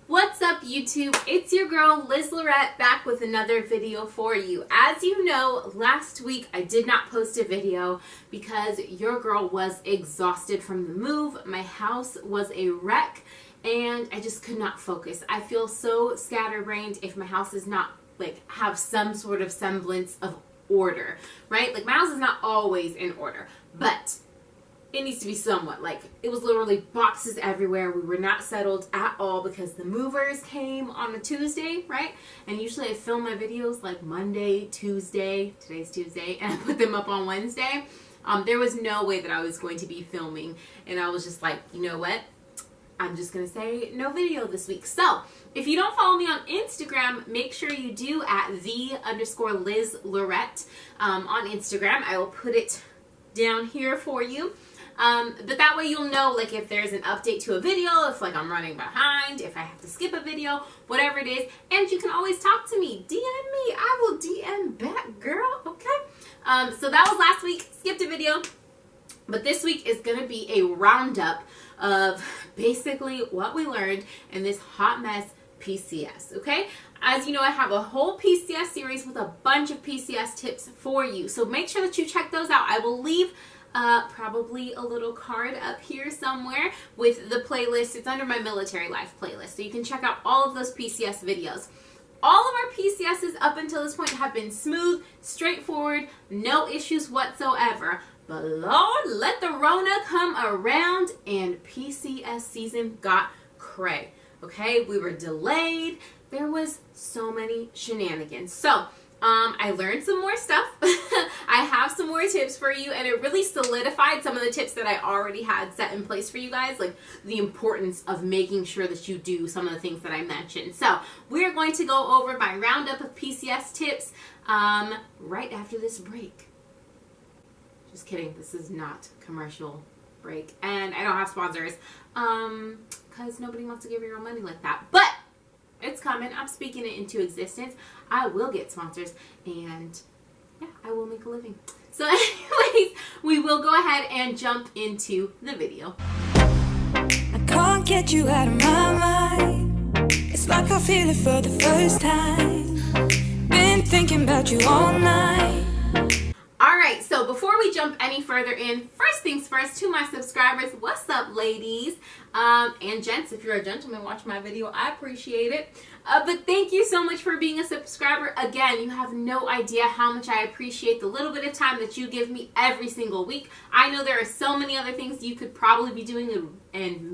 What's up, YouTube? It's your girl Liz Lorette back with another video for you. As you know, last week I did not post a video because your girl was exhausted from the move. My house was a wreck and I just could not focus. I feel so scatterbrained if my house is not have some sort of semblance of order, right? Like my house is not always in order, but it needs to be somewhat. It was literally boxes everywhere. We were not settled at all because the movers came on a Tuesday, right? And usually I film my videos like Monday, Tuesday, today's Tuesday, and I put them up on Wednesday. There was no way that I was going to be filming, and I was just like, you know what? I'm just going to say no video this week. So if you don't follow me on Instagram, make sure you do at _Liz Lorette on Instagram. I will put it down here for you. But that way you'll know if there's an update to a video, if I'm running behind, if I have to skip a video, whatever it is. And you can always talk to me. DM me. I will DM back, girl. Okay? So that was last week. Skipped a video. But this week is going to be a roundup of basically what we learned in this hot mess PCS. Okay? As you know, I have a whole PCS series with a bunch of PCS tips for you. So make sure that you check those out. I will leave probably a little card up here somewhere with the playlist. It's under my military life playlist, so you can check out all of those PCS videos. All of our PCSs up until this point have been smooth, straightforward, no issues whatsoever. But Lord, let the Rona come around and PCS season got cray. Okay, we were delayed. There was so many shenanigans. So I learned some more stuff. I have some more tips for you, and it really solidified some of the tips that I already had set in place for you guys, like the importance of making sure that you do some of the things that I mentioned. So we're going to go over my roundup of PCS tips right after this break. Just kidding, this is not commercial break, and I don't have sponsors because nobody wants to give you your money like that, but it's coming. I'm speaking it into existence. I will get sponsors, and yeah, I will make a living. So anyways, we will go ahead and jump into the video. I can't get you out of my mind. It's like I feel it for the first time. Been thinking about you all night. Alright, so before we jump any further in, first things first, to my subscribers, what's up, ladies? And gents, if you're a gentleman, watch my video. I appreciate it. But thank you so much for being a subscriber. Again, you have no idea how much I appreciate the little bit of time that you give me every single week. I know there are so many other things you could probably be doing and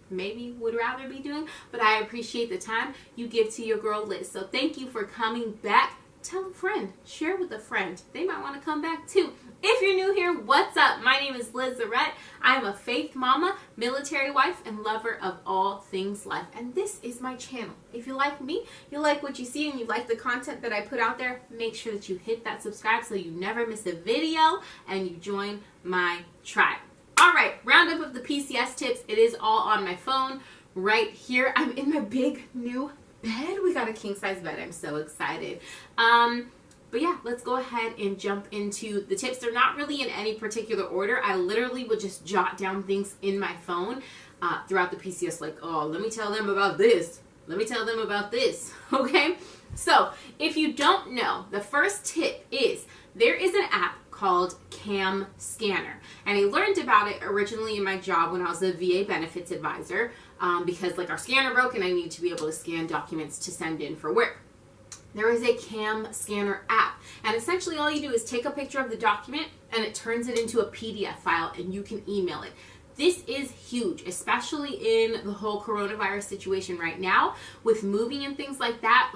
maybe would rather be doing, but I appreciate the time you give to your girl Liz. So thank you for coming back. Tell a friend, share with a friend. They might want to come back too. If you're new here, what's up? My name is Liz Lorette. I'm a faith mama, military wife, and lover of all things life. And this is my channel. If you like me, you like what you see, and you like the content that I put out there, make sure that you hit that subscribe so you never miss a video and you join my tribe. All right, roundup of the PCS tips. It is all on my phone right here. I'm in my big new bed. We got a king size bed. I'm so excited. But yeah, let's go ahead and jump into the tips. They're not really in any particular order. I literally would just jot down things in my phone throughout the PCS, like, oh, let me tell them about this. Let me tell them about this. Okay? So if you don't know, the first tip is there is an app called Cam Scanner. And I learned about it originally in my job when I was a VA benefits advisor because our scanner broke and I need to be able to scan documents to send in for work. There is a Cam Scanner app, and essentially all you do is take a picture of the document and it turns it into a PDF file and you can email it. This is huge, especially in the whole coronavirus situation right now with moving and things like that.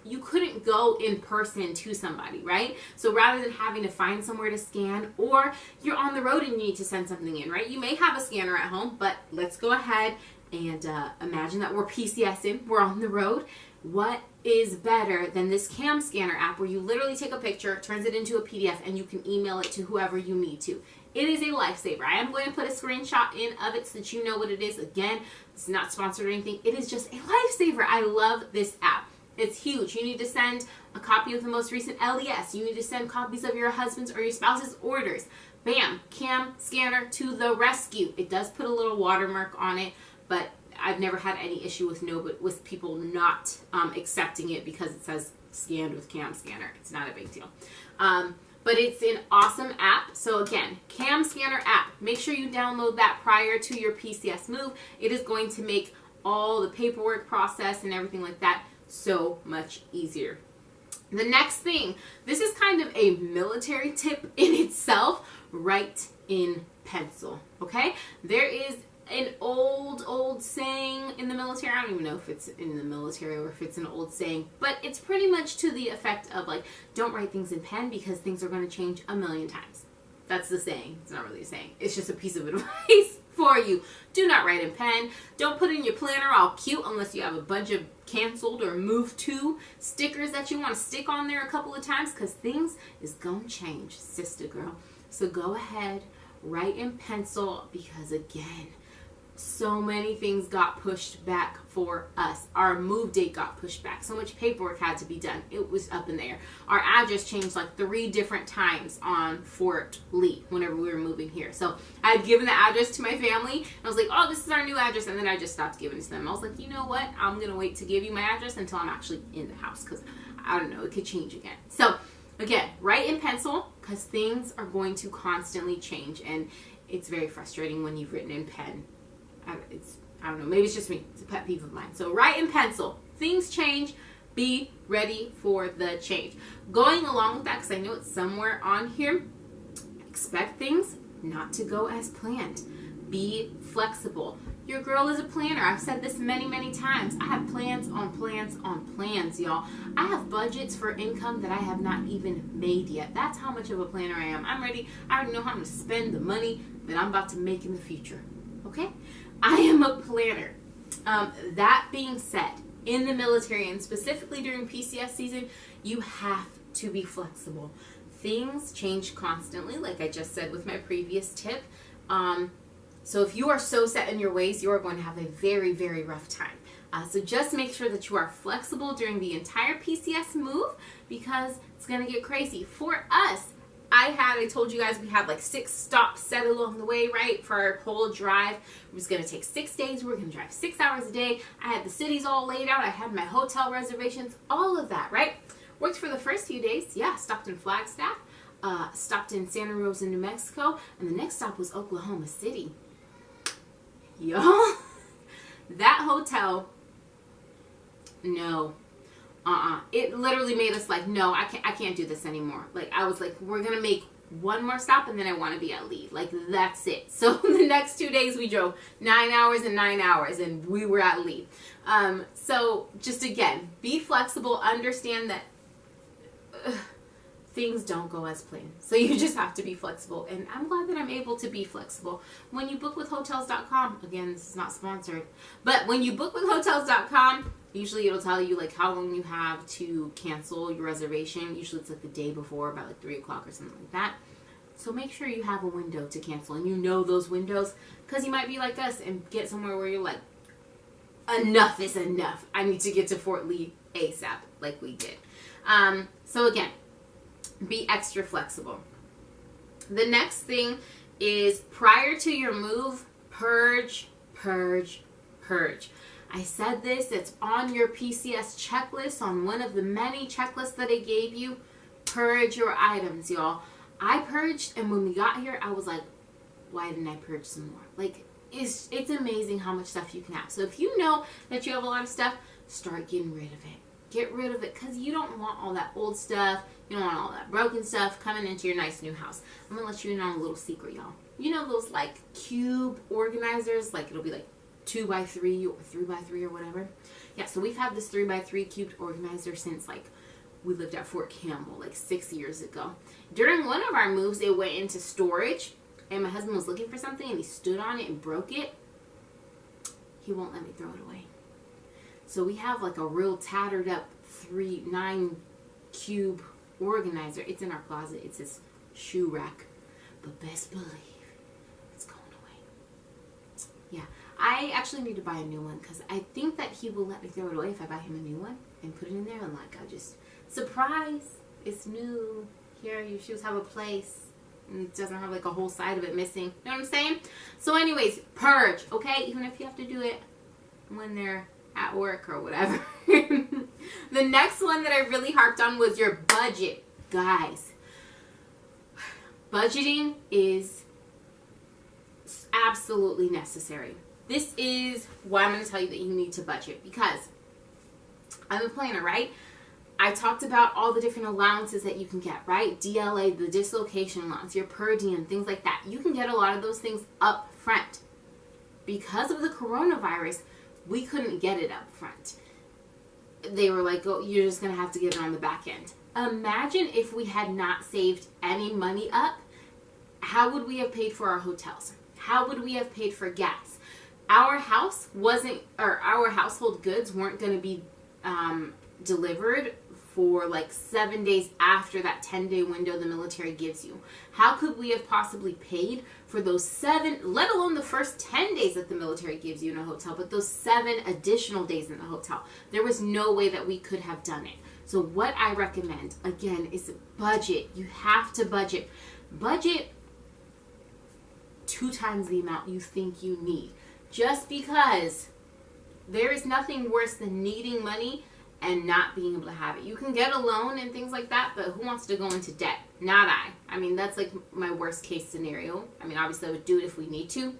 You couldn't go in person to somebody, right? So rather than having to find somewhere to scan, or you're on the road and you need to send something in, right? You may have a scanner at home, but let's go ahead and imagine that we're PCSing, we're on the road. What is better than this Cam Scanner app where you literally take a picture, turns it into a PDF, and you can email it to whoever you need to? It is a lifesaver. I am going to put a screenshot in of it so that you know what it is. Again, it's not sponsored or anything. It is just a lifesaver. I love this app. It's huge. You need to send a copy of the most recent LES. You need to send copies of your husband's or your spouse's orders. Bam, Cam Scanner to the rescue. It does put a little watermark on it, but I've never had any issue with people not accepting it because it says scanned with cam scanner. It's not a big deal. But it's an awesome app. So again, cam scanner app. Make sure you download that prior to your PCS move. It is going to make all the paperwork process and everything like that so much easier. The next thing, this is kind of a military tip in itself. Write in pencil, okay? There is an old saying in the military. I don't even know if it's in the military or if it's an old saying, but it's pretty much to the effect of like, don't write things in pen because things are going to change a million times. That's the saying. It's not really a saying. It's just a piece of advice for you. Do not write in pen. Don't put in your planner all cute unless you have a bunch of canceled or moved to stickers that you want to stick on there a couple of times, because things is going to change, sister girl. So go ahead, write in pencil, because again, so many things got pushed back for us. Our move date got pushed back. So much paperwork had to be done. It was up in the air. Our address changed like 3 different times on Fort Lee whenever we were moving here. So I had given the address to my family. I was like, oh, this is our new address. And then I just stopped giving it to them. I was like, you know what? I'm going to wait to give you my address until I'm actually in the house, because I don't know, it could change again. So again, write in pencil, because things are going to constantly change. And it's very frustrating when you've written in pen. I don't know, maybe it's just me. It's a pet peeve of mine. So write in pencil. Things change. Be ready for the change. Going along with that, because I know it's somewhere on here, expect things not to go as planned. Be flexible. Your girl is a planner. I've said this many, many times. I have plans on plans on plans, y'all. I have budgets for income that I have not even made yet. That's how much of a planner I am. I'm ready. I already know how I'm going to spend the money that I'm about to make in the future. Okay? I am a planner. That being said, in the military, and specifically during PCS season, you have to be flexible. Things change constantly, like I just said with my previous tip. So if you are so set in your ways, you are going to have a very, very rough time. So just make sure that you are flexible during the entire PCS move, because it's going to get crazy. For us, I told you guys we had like 6 stops set along the way, right? For our whole drive. It was going to take 6 days. We were going to drive 6 hours a day. I had the cities all laid out. I had my hotel reservations, all of that, right? Worked for the first few days. Yeah, stopped in Flagstaff, stopped in Santa Rosa, New Mexico, and the next stop was Oklahoma City. Y'all, that hotel, no. It literally made us like, no, I can't do this anymore. Like, I was like, we're going to make one more stop and then I want to be at Lee. Like, that's it. So the next 2 days we drove 9 hours and 9 hours and we were at Lee. So just again, be flexible. Understand that things don't go as planned. So you just have to be flexible. And I'm glad that I'm able to be flexible. When you book with Hotels.com, again, this is not sponsored, but when you book with Hotels.com, usually it'll tell you like how long you have to cancel your reservation. Usually it's like the day before, about like 3 o'clock or something like that. So make sure you have a window to cancel, and you know those windows, because you might be like us and get somewhere where you're like, enough is enough. I need to get to Fort Lee ASAP, like we did. So again, be extra flexible. The next thing is, prior to your move, purge, purge, purge. I said this, it's on your PCS checklist, on one of the many checklists that I gave you. Purge your items, y'all. I purged, and when we got here, I was like, why didn't I purge some more? Like, it's amazing how much stuff you can have. So if you know that you have a lot of stuff, start getting rid of it. Get rid of it, because you don't want all that old stuff. You don't want all that broken stuff coming into your nice new house. I'm going to let you in on a little secret, y'all. You know those, like, cube organizers? Like, it'll be, like, 2x3 or 3x3 or whatever. Yeah, so we've had this 3x3 cubed organizer since, like, we lived at Fort Campbell, like, 6 years ago. During one of our moves, it went into storage, and my husband was looking for something, and he stood on it and broke it. He won't let me throw it away. So we have like a real tattered up 9 cube organizer. It's in our closet. It's his shoe rack. But best believe it's going away. Yeah, I actually need to buy a new one, because I think that he will let me throw it away if I buy him a new one and put it in there, and like, I just, surprise, it's new. Here, your shoes have a place. And it doesn't have like a whole side of it missing. You know what I'm saying? So anyways, purge, okay? Even if you have to do it when they're at work or whatever. The next one that I really harped on was your budget. Guys, budgeting is absolutely necessary. This is why I'm going to tell you that you need to budget, because I'm a planner, right? I talked about all the different allowances that you can get, right? DLA, the dislocation allowance, your per diem, things like that. You can get a lot of those things up front. Because of the coronavirus, we couldn't get it up front. They were like, oh, you're just going to have to get it on the back end. Imagine if we had not saved any money up. How would we have paid for our hotels? How would we have paid for gas? Our house wasn't, or our household goods weren't going to be delivered for like 7 days after that 10-day window the military gives you. How could we have possibly paid for those 7, let alone the first 10 days that the military gives you in a hotel, but those 7 additional days in the hotel? There was no way that we could have done it. So what I recommend, again, is budget. You have to budget. Budget 2 times the amount you think you need. Just because there is nothing worse than needing money and not being able to have it. You can get a loan and things like that, but who wants to go into debt? Not I. I mean, that's like my worst case scenario. I mean, obviously I would do it if we need to,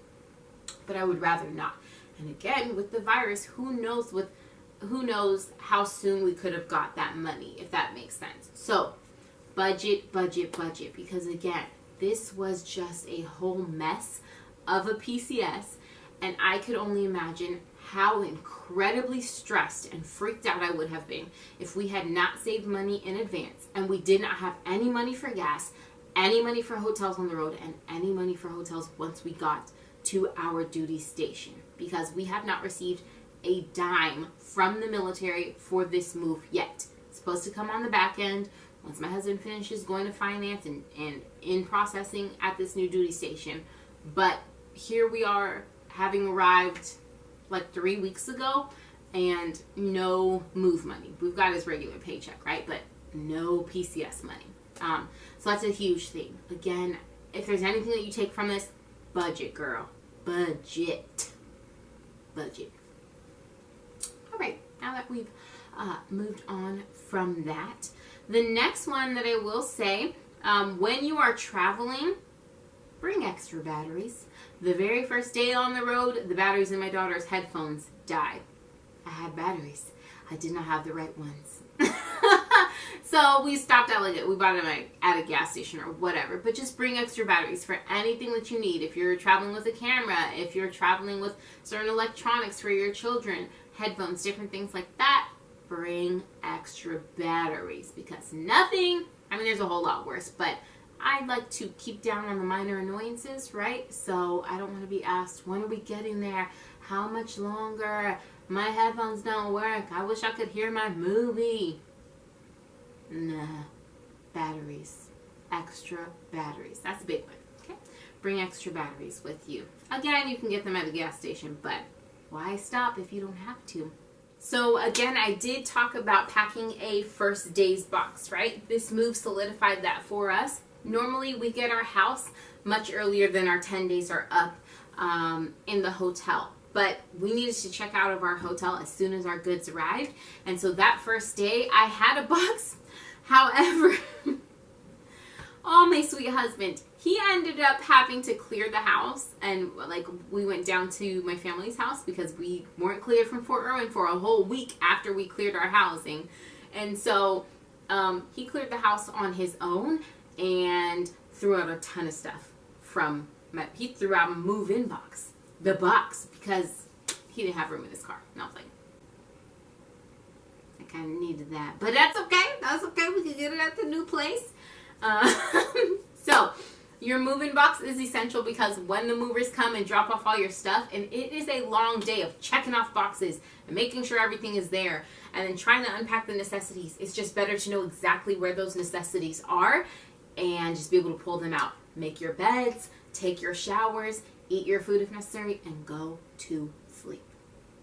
but I would rather not. And again, with the virus, who knows how soon we could have got that money, if that makes sense. So budget, budget, budget, because again, this was just a whole mess of a PCS, and I could only imagine how incredibly stressed and freaked out I would have been if we had not saved money in advance and we did not have any money for gas, any money for hotels on the road, and any money for hotels once we got to our duty station, because we have not received a dime from the military for this move yet. It's supposed to come on the back end once my husband finishes going to finance and in processing at this new duty station. But here we are, having arrived like 3 weeks ago, and no move money. We've got his regular paycheck, right? But no PCS money. So that's a huge thing. Again, if there's anything that you take from this, budget, girl. Budget. Budget. All right, now that we've moved on from that, the next one that I will say, when you are traveling, bring extra batteries. The very first day on the road, the batteries in my daughter's headphones died. I had batteries. I did not have the right ones. So we stopped at we bought them at a gas station or whatever. But just bring extra batteries for anything that you need. If you're traveling with a camera, if you're traveling with certain electronics for your children, headphones, different things like that, bring extra batteries. Because nothing, I mean, there's a whole lot worse, but I like to keep down on the minor annoyances, right? So I don't want to be asked, when are we getting there? How much longer? My headphones don't work. I wish I could hear my movie. Nah. Batteries. Extra batteries. That's a big one. Okay? Bring extra batteries with you. Again, you can get them at a gas station, but why stop if you don't have to? So again, I did talk about packing a first day's box, right? This move solidified that for us. Normally, we get our house much earlier than our 10 days are up in the hotel. But we needed to check out of our hotel as soon as our goods arrived. And so that first day, I had a box. However, oh, my sweet husband, he ended up having to clear the house. And like, we went down to my family's house because we weren't cleared from Fort Irwin for a whole week after we cleared our housing. And so he cleared the house on his own and threw out a ton of stuff from he threw out a move-in box. The box, because he didn't have room in his car. And I was like, I kind of needed that. But that's okay. That's okay. We can get it at the new place. So, your move-in box is essential because when the movers come and drop off all your stuff, and it is a long day of checking off boxes and making sure everything is there, and then trying to unpack the necessities, it's just better to know exactly where those necessities are and just be able to pull them out. Make your beds, take your showers, eat your food if necessary, and go to sleep.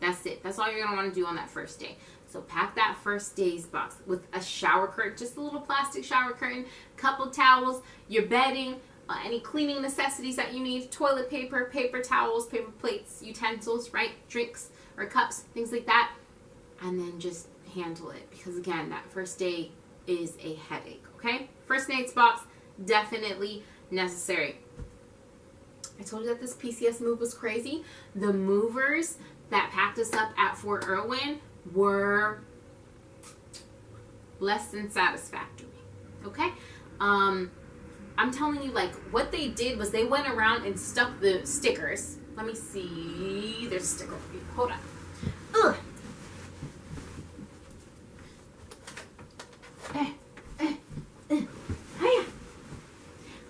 That's it. That's all you're going to want to do on that first day. So pack that first day's box with a shower curtain, just a little plastic shower curtain, couple towels, your bedding, any cleaning necessities that you need, toilet paper, paper towels, paper plates, utensils, right? Drinks, or cups, things like that, and then just handle it. Because again, that first day is a headache, okay? First aid box, definitely necessary. I told you that this PCS move was crazy. The movers that packed us up at Fort Irwin were less than satisfactory, okay? I'm telling you, like, what they did was they went around and stuck the stickers. Let me see. There's a sticker over here. Hold on. Ugh.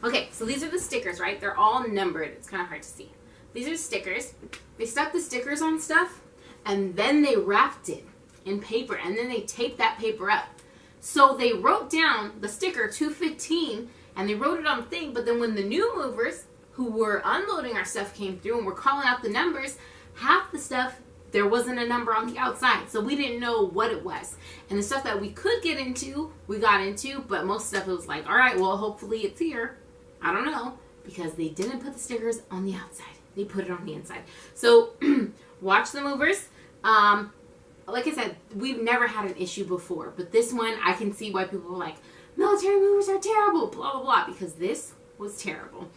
Okay, so these are the stickers, right? They're all numbered. It's kind of hard to see. These are stickers. They stuck the stickers on stuff, and then they wrapped it in paper, and then they taped that paper up. So they wrote down the sticker 215, and they wrote it on the thing, but then when the new movers who were unloading our stuff came through and were calling out the numbers, half the stuff, there wasn't a number on the outside, so we didn't know what it was. And the stuff that we could get into, we got into, but most stuff it was like, all right, well, hopefully it's here. I don't know, because they didn't put the stickers on the outside. They put it on the inside. So watch the movers. Like I said, we've never had an issue before, but this one, I can see why people are like, military movers are terrible, blah, blah, blah, because this was terrible.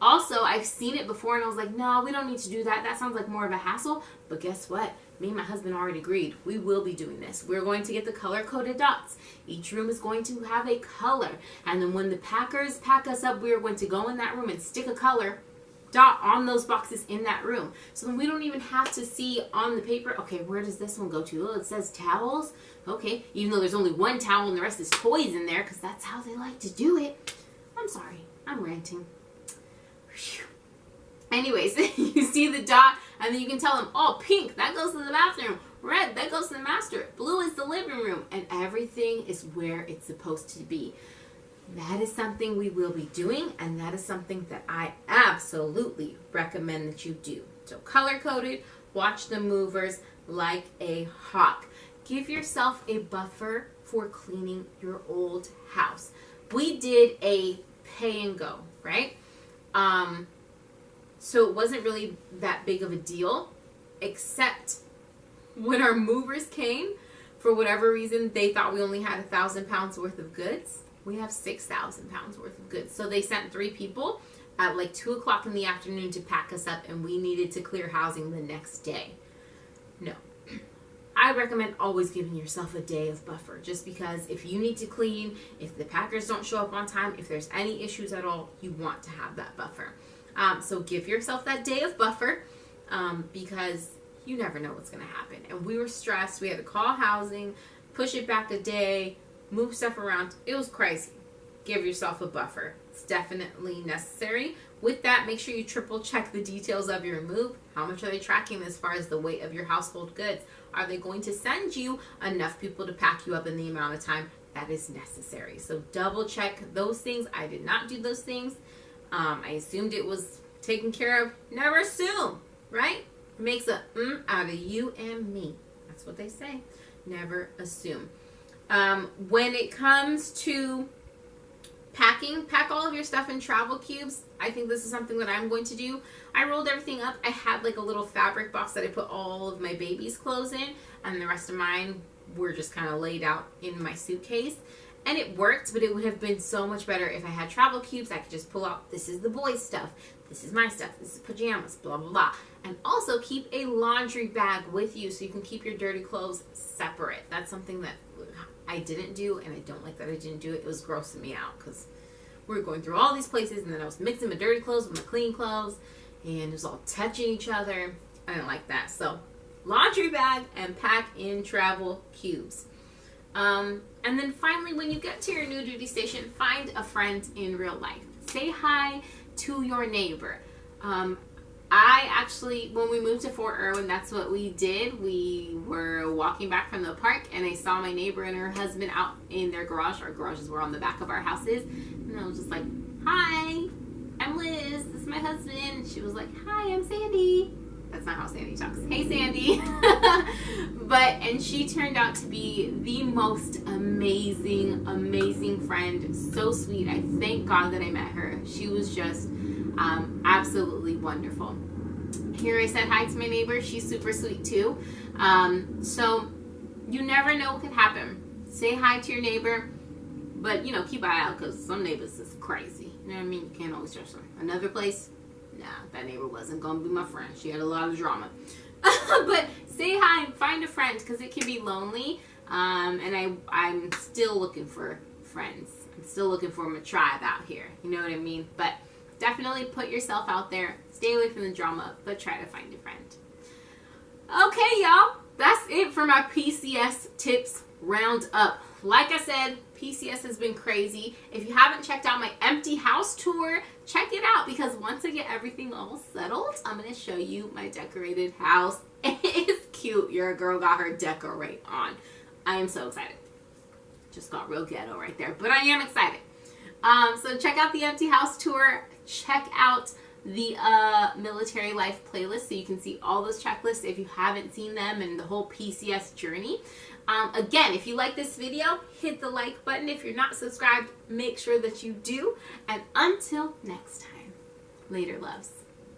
Also, I've seen it before, and I was like, no, we don't need to do that. That sounds like more of a hassle. But guess what? Me and my husband already agreed. We will be doing this. We're going to get the color-coded dots. Each room is going to have a color. And then when the packers pack us up, we are going to go in that room and stick a color dot on those boxes in that room. So then we don't even have to see on the paper, okay, where does this one go to? Oh, it says towels. Okay, even though there's only one towel and the rest is toys in there, because that's how they like to do it. I'm sorry. I'm ranting. Whew. Anyways, you see the dot, and then you can tell them, oh, pink, that goes to the bathroom. Red, that goes to the master. Blue is the living room. And everything is where it's supposed to be. That is something we will be doing, and that is something that I absolutely recommend that you do. So color-coded, watch the movers like a hawk. Give yourself a buffer for cleaning your old house. We did a pay and go, right? So it wasn't really that big of a deal, except when our movers came, for whatever reason, they thought we only had 1,000 pounds worth of goods. We have 6,000 pounds worth of goods. So they sent 3 people at like 2 o'clock in the afternoon to pack us up, and we needed to clear housing the next day. No. I recommend always giving yourself a day of buffer, just because if you need to clean, if the packers don't show up on time, if there's any issues at all, you want to have that buffer. So give yourself that day of buffer, because you never know what's going to happen. And we were stressed. We had to call housing, push it back a day, move stuff around. It was crazy. Give yourself a buffer. It's definitely necessary. With that, make sure you triple check the details of your move. How much are they tracking as far as the weight of your household goods? Are they going to send you enough people to pack you up in the amount of time that is necessary? So double check those things. I did not do those things. I assumed it was taken care of. Never assume, right? It makes a out of you and me. That's what they say. Never assume. When it comes to packing, pack all of your stuff in travel cubes. I think this is something that I'm going to do. I rolled everything up. I had like a little fabric box that I put all of my baby's clothes in, and the rest of mine were just kind of laid out in my suitcase. And it worked, but it would have been so much better if I had travel cubes. I could just pull out, this is the boys' stuff, this is my stuff, this is pajamas, blah, blah, blah. And also keep a laundry bag with you so you can keep your dirty clothes separate. That's something that I didn't do, and I don't like that I didn't do it. It was grossing me out because we were going through all these places, and then I was mixing my dirty clothes with my clean clothes, and it was all touching each other. I didn't like that. So laundry bag and pack in travel cubes. And then finally, when you get to your new duty station, find a friend in real life. Say hi to your neighbor. I actually, when we moved to Fort Irwin, that's what we did. We were walking back from the park, and I saw my neighbor and her husband out in their garage. Our garages were on the back of our houses. And I was just like, hi, I'm Liz. This is my husband. And she was like, hi, I'm Sandy. That's not how Sandy talks. Hey, Sandy. And she turned out to be the most amazing, amazing friend. So sweet. I thank God that I met her. She was just absolutely wonderful. Here I said hi to my neighbor. She's super sweet too. So you never know what could happen. Say hi to your neighbor, but you know, keep an eye out because some neighbors is crazy. You know what I mean? You can't always trust them. Another place, nah, that neighbor wasn't gonna be my friend. She had a lot of drama. But say hi and find a friend because it can be lonely. And I'm still looking for friends. I'm still looking for a tribe out here. You know what I mean? But definitely put yourself out there. Stay away from the drama, but try to find a friend. Okay, y'all. That's it for my PCS tips roundup. Like I said, PCS has been crazy. If you haven't checked out my empty house tour, check it out because once I get everything all settled, I'm going to show you my decorated house. It's cute. Your girl got her decorate on. I am so excited. Just got real ghetto right there, but I am excited. So check out the empty house tour. Check out the military life playlist so you can see all those checklists if you haven't seen them and the whole PCS journey. Again, if you like this video, hit the like button. If you're not subscribed, make sure that you do. And until next time, later loves.